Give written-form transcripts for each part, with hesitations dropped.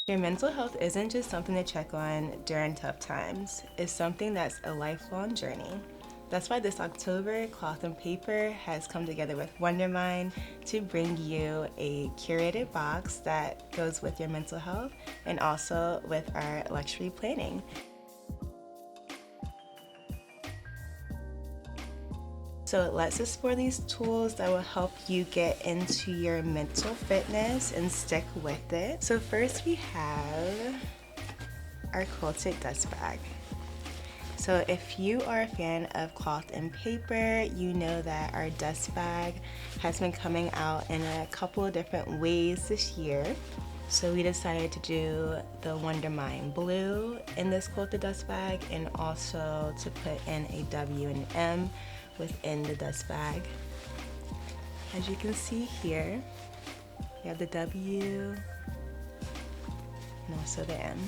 Your mental health isn't just something to check on during tough times. It's something that's a lifelong journey. That's why this October, Cloth and Paper has come together with Wondermind to bring you a curated box that goes with your mental health and also with our luxury planning. So it lets us explore these tools that will help you get into your mental fitness and stick with it. So first we have our Quilted dust bag. So if you are a fan of Cloth and Paper, you know that our dust bag has been coming out in a couple of different ways this year. So we decided to do the Wondermind blue in this Quilted dust bag, and also to put in a W and M within the dust bag. As you can see here, we have the W and also the M.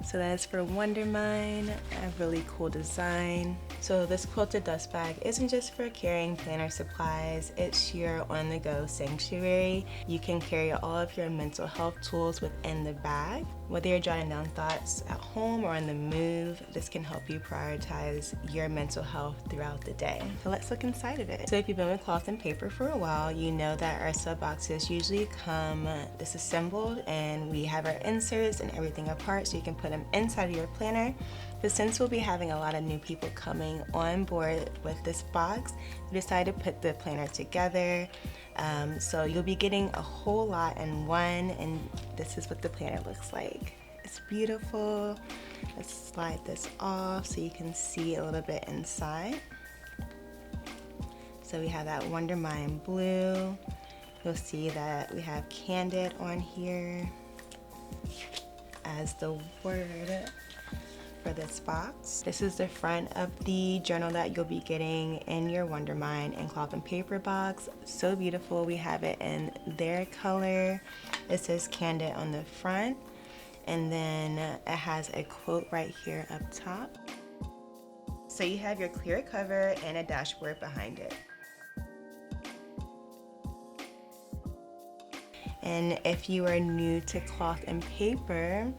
So that is for Wondermind, a really cool design. So this Quilted dust bag isn't just for carrying planner supplies, it's your on-the-go sanctuary. You can carry all of your mental health tools within the bag. Whether you're jotting down thoughts at home or on the move, this can help you prioritize your mental health throughout the day. So let's look inside of it. So if you've been with Cloth and Paper for a while, you know that our sub boxes usually come disassembled, and we have our inserts and everything apart so you can put them inside of your planner. But since we'll be having a lot of new people coming on board with this box, we decided to put the planner together. So you'll be getting a whole lot in one, and this is what the planner looks like. It's beautiful. Let's slide this off so you can see a little bit inside. So we have that Wondermind blue. You'll see that we have candid on here as the word for this box. This is the front of the journal that you'll be getting in your Wondermind and Cloth and Paper box. So beautiful. We have it in their color. It says candid on the front, and then it has a quote right here up top. So you have your clear cover and a dashboard behind it. And if you are new to Cloth and Paper,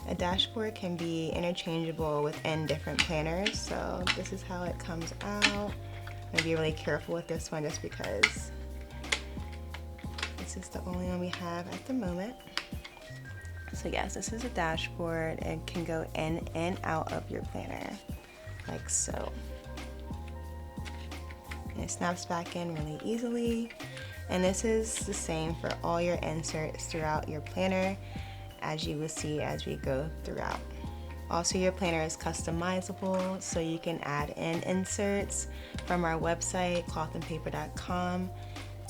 a dashboard can be interchangeable within different planners. So this is how it comes out. I'm gonna be really careful with this one just because this is the only one we have at the moment. So yes, this is a dashboard. It can go in and out of your planner, like so. And it snaps back in really easily. And this is the same for all your inserts throughout your planner, as you will see as we go throughout. Also, your planner is customizable, so you can add in inserts from our website, clothandpaper.com,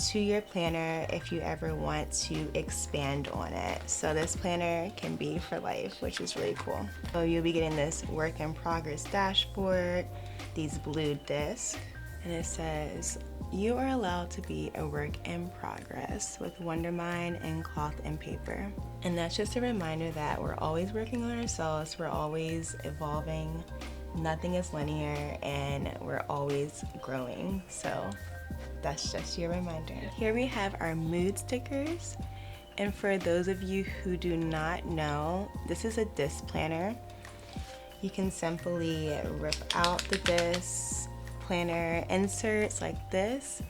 to your planner if you ever want to expand on it. So this planner can be for life, which is really cool. So you'll be getting this work in progress dashboard, these blue discs, and it says, "You are allowed to be a work in progress with Wondermind and Cloth and Paper." And that's just a reminder that we're always working on ourselves, we're always evolving, nothing is linear, and we're always growing. So that's just your reminder. Here we have our mood stickers. And for those of you who do not know, this is a disc planner. You can simply rip out the disc planner inserts like this,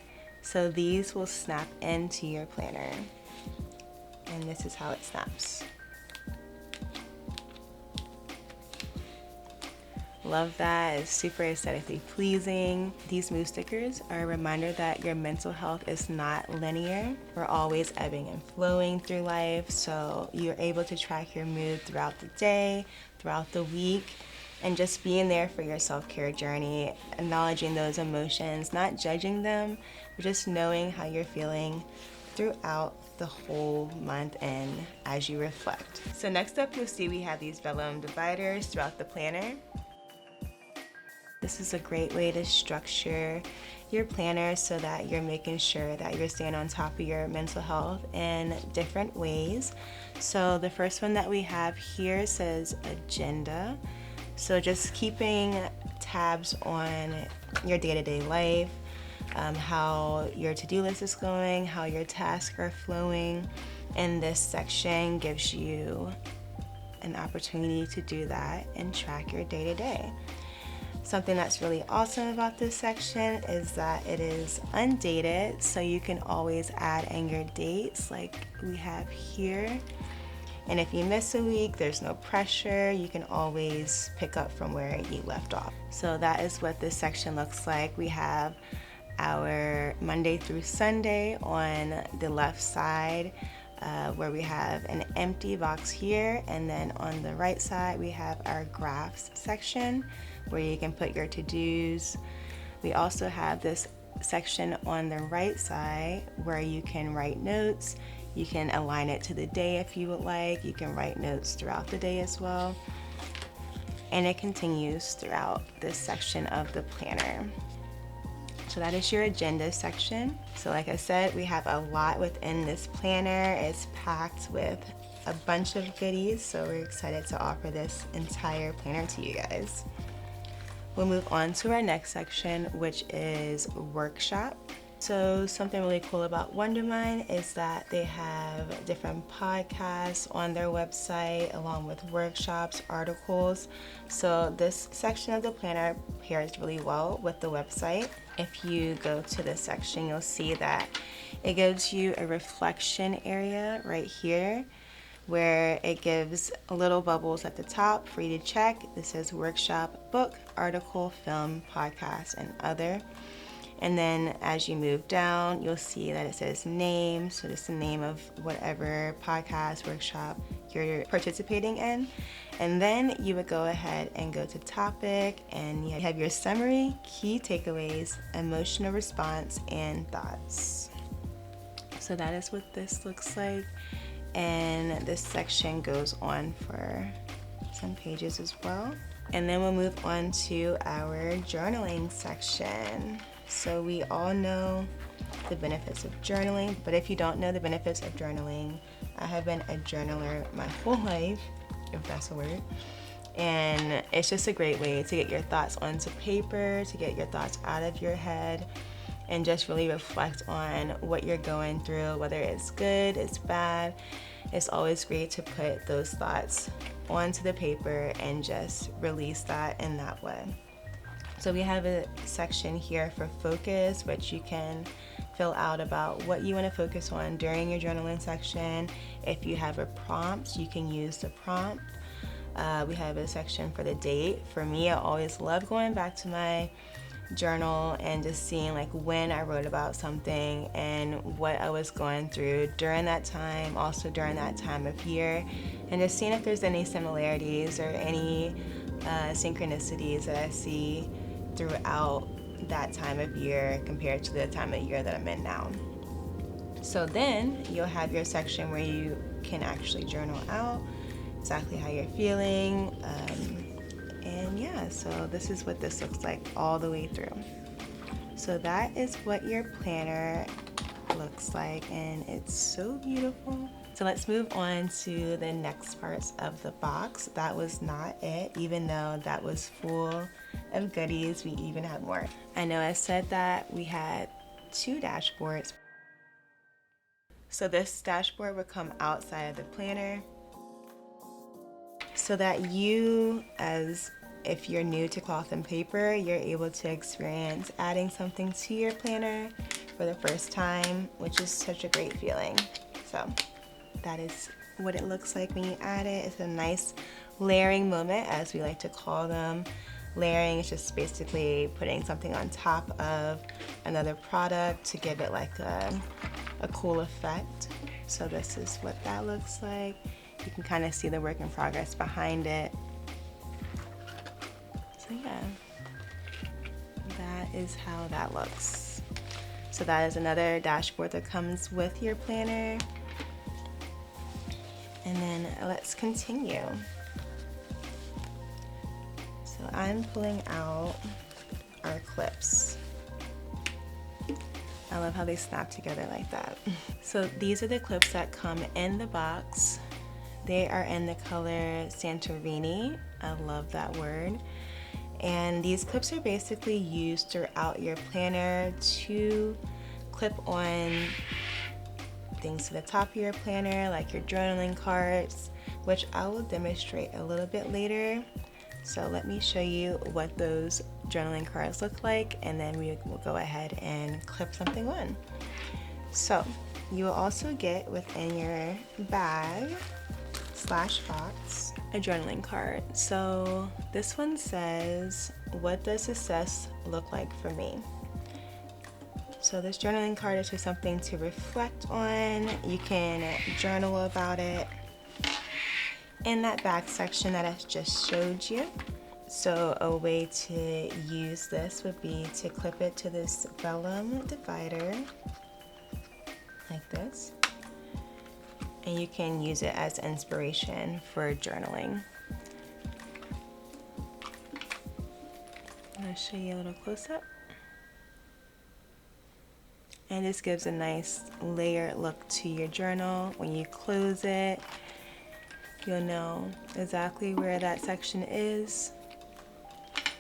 so these will snap into your planner, and this is how it snaps. Love that. It's super aesthetically pleasing. These mood stickers are a reminder that your mental health is not linear. We're always ebbing and flowing through life, so you're able to track your mood throughout the day, throughout the week, and just being there for your self-care journey, acknowledging those emotions, not judging them, but just knowing how you're feeling throughout the whole month and as you reflect. So next up, you'll see we have these vellum dividers throughout the planner. This is a great way to structure your planner so that you're making sure that you're staying on top of your mental health in different ways. So the first one that we have here says agenda. So just keeping tabs on your day-to-day life, how your to-do list is going, how your tasks are flowing. And this section gives you an opportunity to do that and track your day-to-day. Something that's really awesome about this section is that it is undated, so you can always add in your dates like we have here. And if you miss a week, there's no pressure. You can always pick up from where you left off. So that is what this section looks like. We have our Monday through Sunday on the left side, where we have an empty box here, and then on the right side we have our graphs section where you can put your to-dos. We also have this section on the right side where you can write notes. You can align it to the day if you would like. You can write notes throughout the day as well. And it continues throughout this section of the planner. So that is your agenda section. So like I said, we have a lot within this planner. It's packed with a bunch of goodies, so we're excited to offer this entire planner to you guys. We'll move on to our next section, which is workshop. So something really cool about Wondermind is that they have different podcasts on their website along with workshops, articles. So this section of the planner pairs really well with the website. If you go to this section, you'll see that it gives you a reflection area right here where it gives little bubbles at the top for you to check. This says workshop, book, article, film, podcast, and other. And then as you move down, you'll see that it says name. So just the name of whatever podcast, workshop you're participating in. And then you would go ahead and go to topic, and you have your summary, key takeaways, emotional response, and thoughts. So that is what this looks like. And this section goes on for some pages as well. And then we'll move on to our journaling section. So we all know the benefits of journaling, but if you don't know the benefits of journaling, I have been a journaler my whole life, if that's a word. And it's just a great way to get your thoughts onto paper, to get your thoughts out of your head, and just really reflect on what you're going through, whether it's good, it's bad. It's always great to put those thoughts onto the paper and just release that in that way. So we have a section here for focus, which you can fill out about what you want to focus on during your journaling section. If you have a prompt, you can use the prompt. We have a section for the date. For me, I always love going back to my journal and just seeing like when I wrote about something and what I was going through during that time, also during that time of year, and just seeing if there's any similarities or any synchronicities that I see throughout that time of year compared to the time of year that I'm in now. So then you'll have your section where you can actually journal out exactly how you're feeling. And yeah, so this is what this looks like all the way through. So that is what your planner looks like, and it's so beautiful. So let's move on to the next parts of the box. That was not it, even though that was full of goodies, we even had more. I know I said that we had 2 dashboards. So this dashboard would come outside of the planner so that you, as if you're new to cloth and paper, you're able to experience adding something to your planner for the first time, which is such a great feeling. So that is what it looks like when you add it. It's a nice layering moment, as we like to call them. Layering is just basically putting something on top of another product to give it like a cool effect. So this is what that looks like. You can kind of see the work in progress behind it. So yeah, that is how that looks. So that is another dashboard that comes with your planner. And then let's continue. So I'm pulling out our clips. I love how they snap together like that. So these are the clips that come in the box. They are in the color Santorini. I love that word. And these clips are basically used throughout your planner to clip on things to the top of your planner, like your journaling cards, which I will demonstrate a little bit later. So let me show you what those journaling cards look like, and then we will go ahead and clip something on. So you will also get within your bag / box a journaling card. So this one says, what does success look like for me? So this journaling card is just something to reflect on. You can journal about it in that back section that I just showed you. So a way to use this would be to clip it to this vellum divider like this. And you can use it as inspiration for journaling. I'm going to show you a little close-up. And this gives a nice layered look to your journal. When you close it, you'll know exactly where that section is.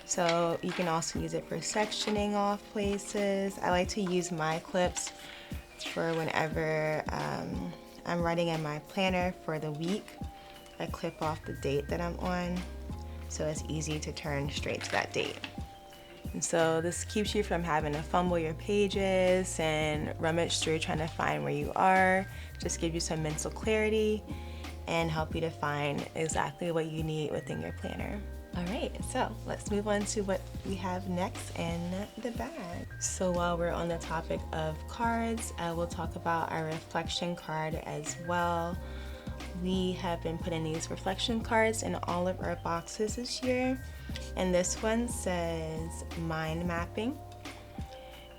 So you can also use it for sectioning off places. I like to use my clips for whenever I'm writing in my planner for the week. I clip off the date that I'm on, so it's easy to turn straight to that date. And so this keeps you from having to fumble your pages and rummage through trying to find where you are. Just give you some mental clarity and help you to find exactly what you need within your planner. All right, so let's move on to what we have next in the bag. So while we're on the topic of cards, I will talk about our reflection card as well. We have been putting these reflection cards in all of our boxes this year. And this one says mind mapping.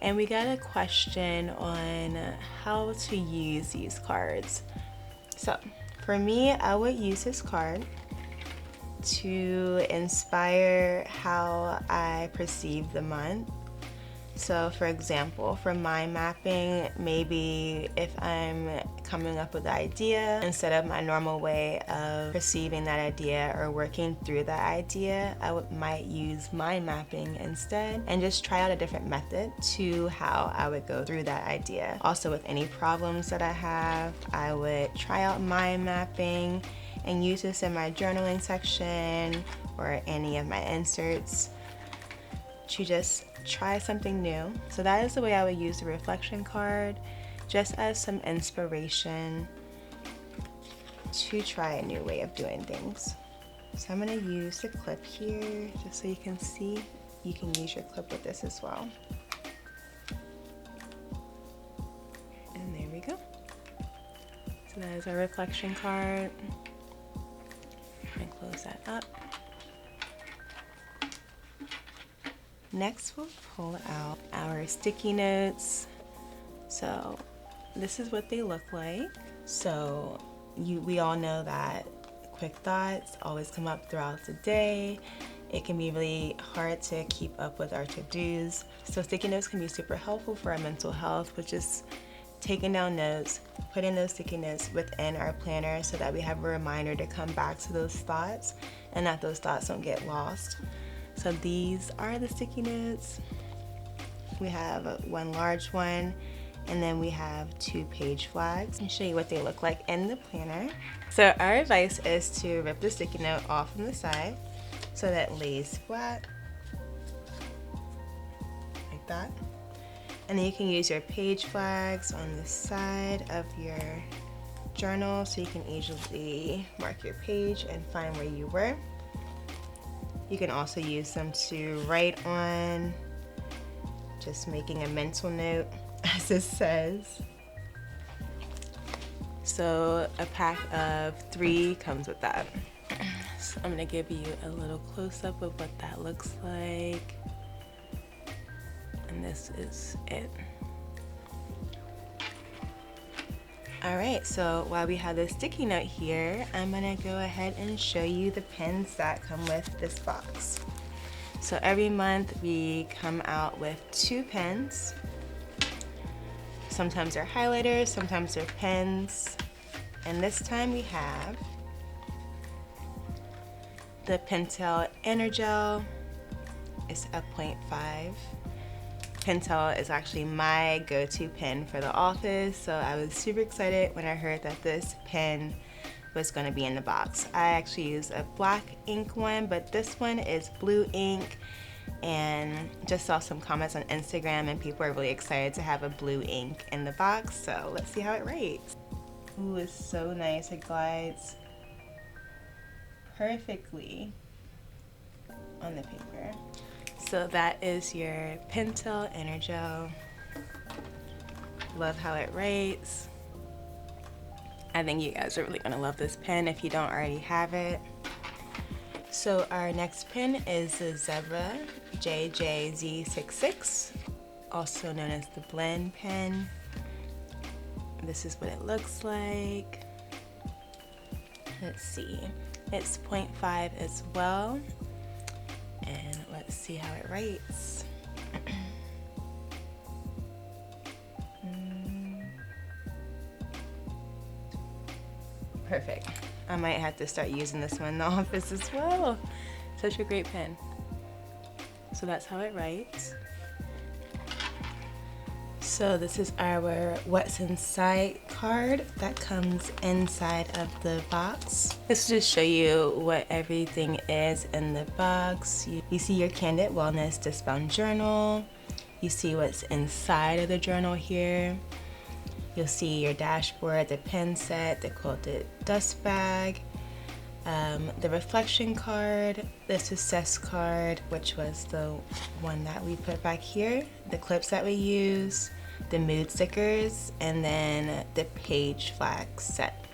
And we got a question on how to use these cards. So for me, I would use this card to inspire how I perceive the month. So for example, for mind mapping, maybe if I'm coming up with an idea, instead of my normal way of perceiving that idea or working through that idea, I might use mind mapping instead and just try out a different method to how I would go through that idea. Also with any problems that I have, I would try out mind mapping and use this in my journaling section or any of my inserts to just try something new. So that is the way I would use the reflection card, just as some inspiration to try a new way of doing things. So I'm going to use the clip here just so you can see. You can use your clip with this as well. And there we go. So that is our reflection card. And close that up. Next, we'll pull out our sticky notes. So this is what they look like. So we all know that quick thoughts always come up throughout the day. It can be really hard to keep up with our to-dos. So sticky notes can be super helpful for our mental health, which is taking down notes, putting those sticky notes within our planner so that we have a reminder to come back to those thoughts and that those thoughts don't get lost. So these are the sticky notes. We have one large one, and then we have 2 page flags. I'll show you what they look like in the planner. So our advice is to rip the sticky note off from the side so that it lays flat, like that. And then you can use your page flags on the side of your journal so you can easily mark your page and find where you were. You can also use them to write on, just making a mental note, as it says. So a pack of 3 comes with that. So I'm gonna give you a little close-up of what that looks like. And this is it. All right, so while we have the sticky note here, I'm gonna go ahead and show you the pens that come with this box. So every month we come out with 2 pens. Sometimes they're highlighters, sometimes they're pens. And this time we have the Pentel Energel It's a 0.5. Pentel is actually my go-to pen for the office, so I was super excited when I heard that this pen was going to be in the box. I actually use a black ink one, but this one is blue ink, and just saw some comments on Instagram and people are really excited to have a blue ink in the box, so let's see how it writes. Ooh, it's so nice. It glides perfectly on the paper. So that is your Pentel Energel. Love how it writes. I think you guys are really gonna love this pen if you don't already have it. So our next pen is the Zebra JJZ66, also known as the blend pen. This is what it looks like. Let's see, it's 0.5 as well. And let's see how it writes. Perfect. I might have to start using this one in the office as well. Such a great pen. So that's how it writes. So this is our What's Inside card that comes inside of the box. This will just show you what everything is in the box. You see your Candid Wellness Discbound Journal. You see what's inside of the journal here. You'll see your dashboard, the pen set, the quilted dust bag, the reflection card, the success card, which was the one that we put back here, the clips that we use, the mood stickers, and then the page flag set.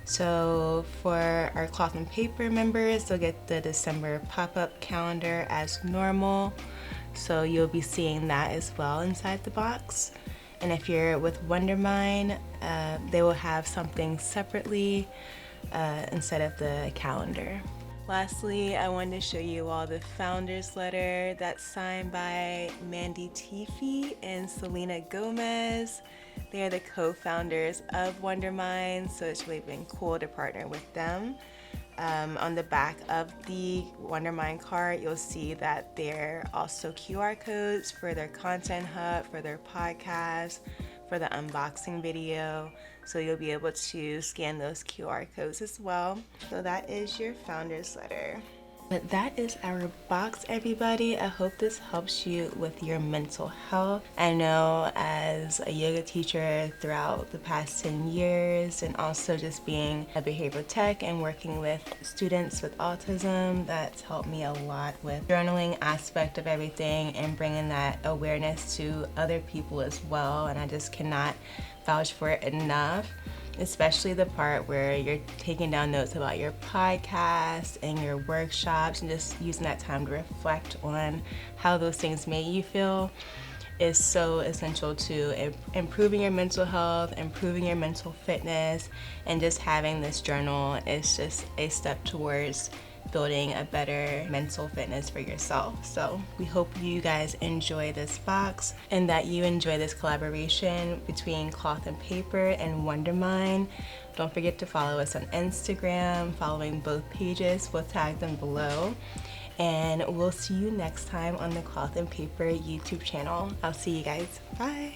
So for our cloth and paper members, they'll get the December pop-up calendar as normal. So you'll be seeing that as well inside the box. And if you're with Wondermind, they will have something separately instead of the calendar. Lastly, I wanted to show you all the founders letter that's signed by Mandy Tiffy and Selena Gomez. They are the co-founders of Wondermind, so it's really been cool to partner with them. On the back of the Wondermind card, you'll see that there are also QR codes for their content hub, for their podcast, for the unboxing video. So you'll be able to scan those QR codes as well. So that is your founder's letter. But that is our box, everybody. I hope this helps you with your mental health. I know as a yoga teacher throughout the past 10 years and also just being a behavioral tech and working with students with autism, that's helped me a lot with journaling aspect of everything and bringing that awareness to other people as well. And I just cannot vouch for it enough. Especially the part where you're taking down notes about your podcast and your workshops and just using that time to reflect on how those things made you feel is so essential to improving your mental health, improving your mental fitness, and just having this journal is just a step towards building a better mental fitness for yourself. So we hope you guys enjoy this box and that you enjoy this collaboration between Cloth and Paper and Wondermind. Don't forget to follow us on Instagram, following both pages. We'll tag them below. And we'll see you next time on the Cloth and Paper YouTube channel. I'll see you guys. Bye.